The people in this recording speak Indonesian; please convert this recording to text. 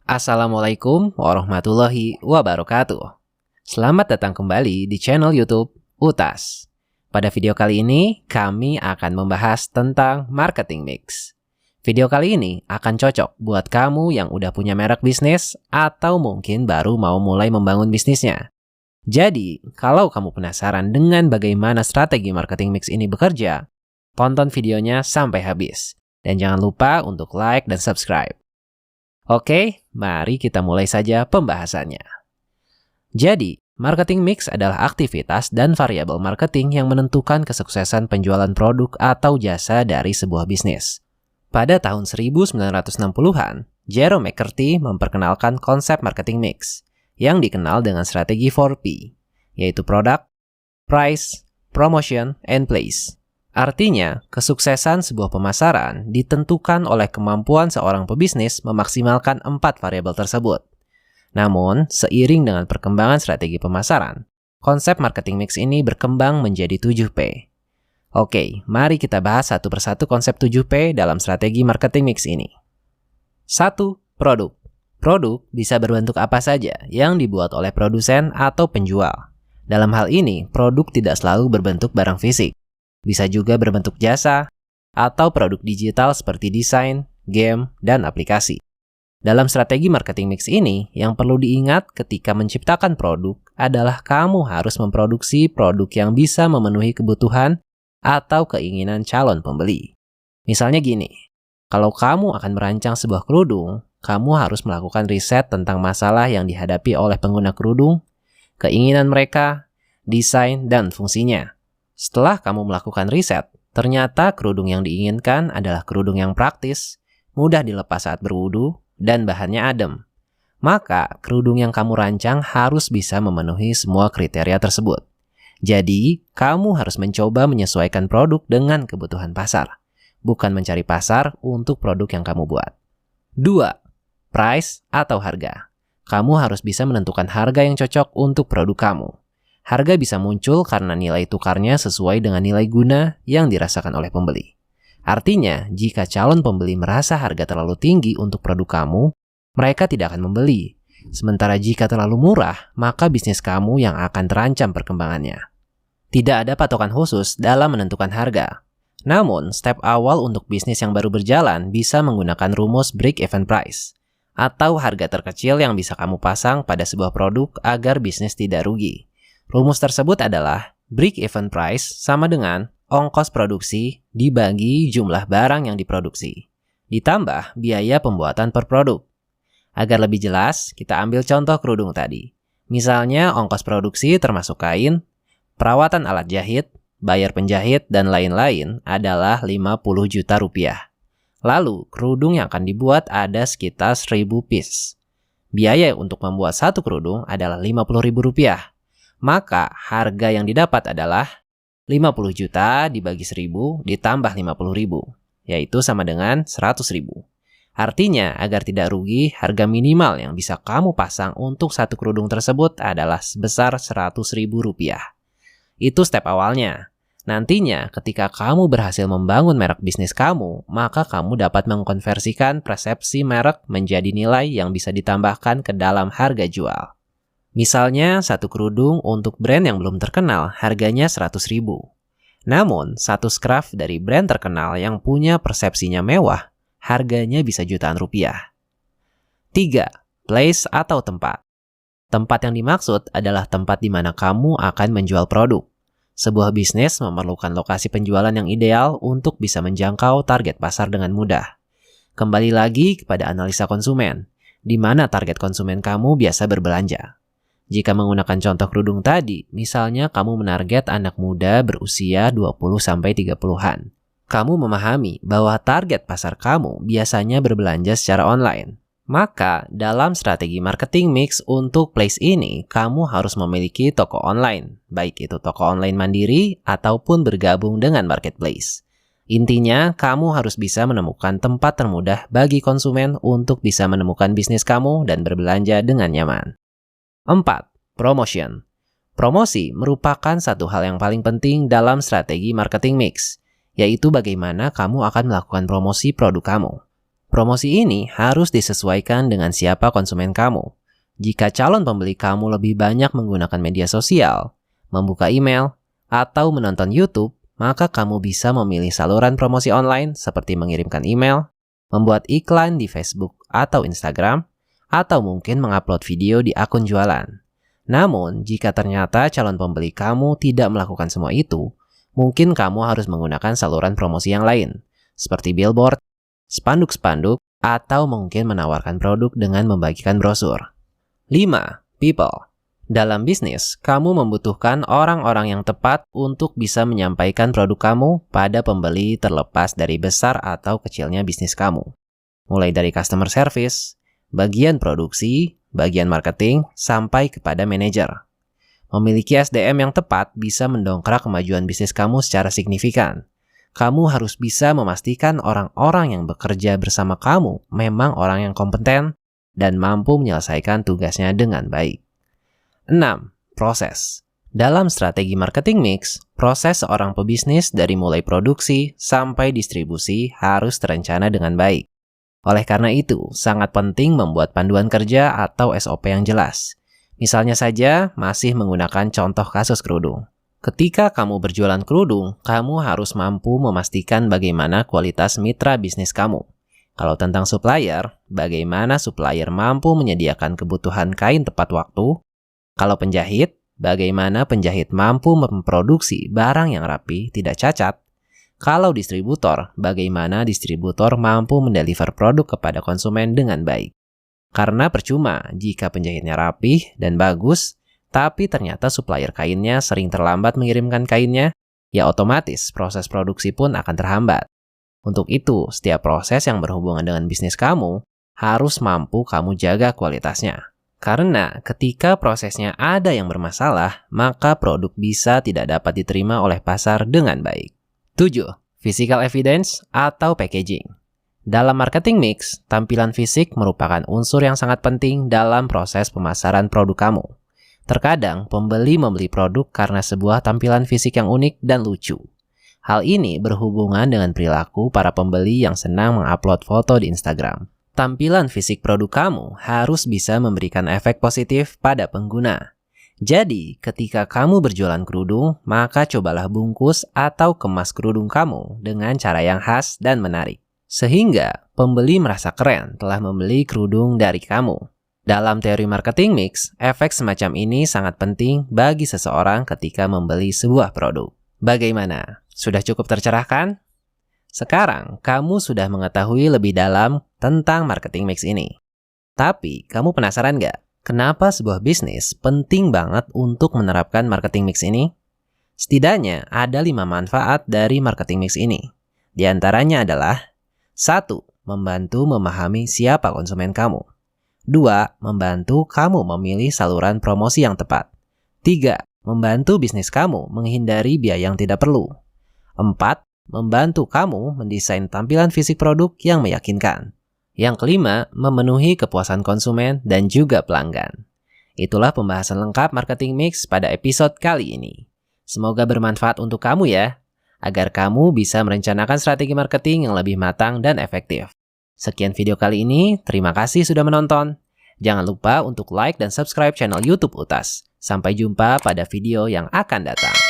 Assalamualaikum warahmatullahi wabarakatuh. Selamat datang kembali di channel YouTube UTAS. Pada video kali ini, kami akan membahas tentang marketing mix. Video kali ini akan cocok buat kamu yang udah punya merek bisnis atau mungkin baru mau mulai membangun bisnisnya. Jadi, kalau kamu penasaran dengan bagaimana strategi marketing mix ini bekerja, tonton videonya sampai habis. Dan jangan lupa untuk like dan subscribe. Oke, mari kita mulai saja pembahasannya. Jadi, marketing mix adalah aktivitas dan variabel marketing yang menentukan kesuksesan penjualan produk atau jasa dari sebuah bisnis. Pada tahun 1960-an, Jerome McCarthy memperkenalkan konsep marketing mix yang dikenal dengan strategi 4P, yaitu Product, Price, Promotion, and Place. Artinya, kesuksesan sebuah pemasaran ditentukan oleh kemampuan seorang pebisnis memaksimalkan 4 variabel tersebut. Namun, seiring dengan perkembangan strategi pemasaran, konsep marketing mix ini berkembang menjadi 7P. Oke, mari kita bahas satu persatu konsep 7P dalam strategi marketing mix ini. 1. Produk. Produk bisa berbentuk apa saja yang dibuat oleh produsen atau penjual. Dalam hal ini, produk tidak selalu berbentuk barang fisik. Bisa juga berbentuk jasa atau produk digital seperti desain, game, dan aplikasi. Dalam strategi marketing mix ini, yang perlu diingat ketika menciptakan produk adalah kamu harus memproduksi produk yang bisa memenuhi kebutuhan atau keinginan calon pembeli. Misalnya gini, kalau kamu akan merancang sebuah kerudung, kamu harus melakukan riset tentang masalah yang dihadapi oleh pengguna kerudung, keinginan mereka, desain, dan fungsinya. Setelah kamu melakukan riset, ternyata kerudung yang diinginkan adalah kerudung yang praktis, mudah dilepas saat berwudu, dan bahannya adem. Maka, kerudung yang kamu rancang harus bisa memenuhi semua kriteria tersebut. Jadi, kamu harus mencoba menyesuaikan produk dengan kebutuhan pasar, bukan mencari pasar untuk produk yang kamu buat. 2. Price atau harga. Kamu harus bisa menentukan harga yang cocok untuk produk kamu. Harga bisa muncul karena nilai tukarnya sesuai dengan nilai guna yang dirasakan oleh pembeli. Artinya, jika calon pembeli merasa harga terlalu tinggi untuk produk kamu, mereka tidak akan membeli. Sementara jika terlalu murah, maka bisnis kamu yang akan terancam perkembangannya. Tidak ada patokan khusus dalam menentukan harga. Namun, step awal untuk bisnis yang baru berjalan bisa menggunakan rumus break-even price, atau harga terkecil yang bisa kamu pasang pada sebuah produk agar bisnis tidak rugi. Rumus tersebut adalah break-even price sama dengan ongkos produksi dibagi jumlah barang yang diproduksi, ditambah biaya pembuatan per produk. Agar lebih jelas, kita ambil contoh kerudung tadi. Misalnya ongkos produksi termasuk kain, perawatan alat jahit, bayar penjahit, dan lain-lain adalah 50 juta rupiah. Lalu, kerudung yang akan dibuat ada sekitar 1000 piece. Biaya untuk membuat satu kerudung adalah 50.000 rupiah. Maka harga yang didapat adalah 50 juta dibagi 1000 ditambah 50.000, yaitu sama dengan 100.000. Artinya, agar tidak rugi, harga minimal yang bisa kamu pasang untuk satu kerudung tersebut adalah sebesar 100.000 rupiah. Itu step awalnya. Nantinya, ketika kamu berhasil membangun merek bisnis kamu, maka kamu dapat mengkonversikan persepsi merek menjadi nilai yang bisa ditambahkan ke dalam harga jual. Misalnya, satu kerudung untuk brand yang belum terkenal harganya 100.000. Namun, satu scarf dari brand terkenal yang punya persepsinya mewah, harganya bisa jutaan rupiah. 3. Place atau tempat. Tempat yang dimaksud adalah tempat di mana kamu akan menjual produk. Sebuah bisnis memerlukan lokasi penjualan yang ideal untuk bisa menjangkau target pasar dengan mudah. Kembali lagi kepada analisa konsumen, di mana target konsumen kamu biasa berbelanja. Jika menggunakan contoh kerudung tadi, misalnya kamu menarget anak muda berusia 20-30-an. Kamu memahami bahwa target pasar kamu biasanya berbelanja secara online. Maka, dalam strategi marketing mix untuk place ini, kamu harus memiliki toko online, baik itu toko online mandiri ataupun bergabung dengan marketplace. Intinya, kamu harus bisa menemukan tempat termudah bagi konsumen untuk bisa menemukan bisnis kamu dan berbelanja dengan nyaman. 4. Promotion. Promosi merupakan satu hal yang paling penting dalam strategi marketing mix, yaitu bagaimana kamu akan melakukan promosi produk kamu. Promosi ini harus disesuaikan dengan siapa konsumen kamu. Jika calon pembeli kamu lebih banyak menggunakan media sosial, membuka email, atau menonton YouTube, maka kamu bisa memilih saluran promosi online seperti mengirimkan email, membuat iklan di Facebook atau Instagram, atau mungkin mengupload video di akun jualan. Namun, jika ternyata calon pembeli kamu tidak melakukan semua itu, mungkin kamu harus menggunakan saluran promosi yang lain, seperti billboard, spanduk-spanduk, atau mungkin menawarkan produk dengan membagikan brosur. 5. People. Dalam bisnis, kamu membutuhkan orang-orang yang tepat untuk bisa menyampaikan produk kamu pada pembeli terlepas dari besar atau kecilnya bisnis kamu. Mulai dari customer service, bagian produksi, bagian marketing, sampai kepada manajer. Memiliki SDM yang tepat bisa mendongkrak kemajuan bisnis kamu secara signifikan. Kamu harus bisa memastikan orang-orang yang bekerja bersama kamu memang orang yang kompeten dan mampu menyelesaikan tugasnya dengan baik. 6. Proses. Dalam strategi marketing mix, proses seorang pebisnis dari mulai produksi sampai distribusi harus terencana dengan baik. Oleh karena itu, sangat penting membuat panduan kerja atau SOP yang jelas. Misalnya saja, masih menggunakan contoh kasus kerudung. Ketika kamu berjualan kerudung, kamu harus mampu memastikan bagaimana kualitas mitra bisnis kamu. Kalau tentang supplier, bagaimana supplier mampu menyediakan kebutuhan kain tepat waktu. Kalau penjahit, bagaimana penjahit mampu memproduksi barang yang rapi, tidak cacat. Kalau distributor, bagaimana distributor mampu mendeliver produk kepada konsumen dengan baik. Karena percuma jika penjahitnya rapih dan bagus, tapi ternyata supplier kainnya sering terlambat mengirimkan kainnya, ya otomatis proses produksi pun akan terhambat. Untuk itu, setiap proses yang berhubungan dengan bisnis kamu harus mampu kamu jaga kualitasnya. Karena ketika prosesnya ada yang bermasalah, maka produk bisa tidak dapat diterima oleh pasar dengan baik. 7. Physical evidence atau packaging. Dalam marketing mix, tampilan fisik merupakan unsur yang sangat penting dalam proses pemasaran produk kamu. Terkadang, pembeli membeli produk karena sebuah tampilan fisik yang unik dan lucu. Hal ini berhubungan dengan perilaku para pembeli yang senang mengupload foto di Instagram. Tampilan fisik produk kamu harus bisa memberikan efek positif pada pengguna. Jadi, ketika kamu berjualan kerudung, maka cobalah bungkus atau kemas kerudung kamu dengan cara yang khas dan menarik. Sehingga, pembeli merasa keren telah membeli kerudung dari kamu. Dalam teori marketing mix, efek semacam ini sangat penting bagi seseorang ketika membeli sebuah produk. Bagaimana? Sudah cukup tercerahkan? Sekarang, kamu sudah mengetahui lebih dalam tentang marketing mix ini. Tapi, kamu penasaran nggak? Kenapa sebuah bisnis penting banget untuk menerapkan marketing mix ini? Setidaknya ada 5 manfaat dari marketing mix ini. Di antaranya adalah 1. Membantu memahami siapa konsumen kamu. 2. Membantu kamu memilih saluran promosi yang tepat. 3. Membantu bisnis kamu menghindari biaya yang tidak perlu. 4. Membantu kamu mendesain tampilan fisik produk yang meyakinkan. Yang kelima, memenuhi kepuasan konsumen dan juga pelanggan. Itulah pembahasan lengkap marketing mix pada episode kali ini. Semoga bermanfaat untuk kamu ya, agar kamu bisa merencanakan strategi marketing yang lebih matang dan efektif. Sekian video kali ini, terima kasih sudah menonton. Jangan lupa untuk like dan subscribe channel YouTube Utas. Sampai jumpa pada video yang akan datang.